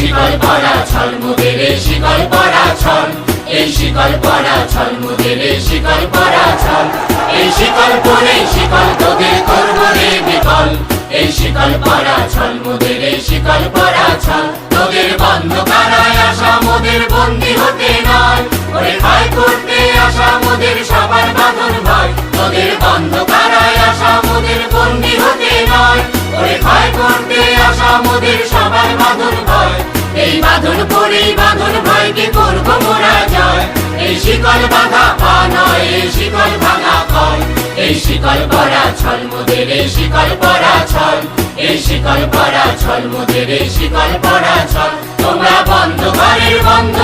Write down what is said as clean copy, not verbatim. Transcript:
শিকল পরা ছল মোদের এই শিকল পরা ছল এই শিকল পরা ছল মোদের এই শিকল পরা ছল এই শিকল পরে শিকল তোদের করব রে বিকল এই শিকল পরা ছল মোদের এই শিকল পরা ছল তোদের বন্ধ কারায় আসা মোদের বন্দী হতে নয় ওরে ভয় করতে আসা মোদের সবার বাঁধন ভয় তোদের বন্ধ কারায় আসা মোদের বন্দী হতে নয় ওরে ভয় করতে আসা মোদের সবার বাঁধন ভয় এই বাঁধন পরেই বাঁধন ভয়কে করব মোরা জয় এই শিকল বাঁধা পা নয় এই শিকল ভাঙা কল এই শিকল পরা ছল মোদের এই শিকল পরা ছল এই শিকল পরা ছল মোদের এই শিকল পরা ছল তোমরা বন্ধ ঘরের বন্ধন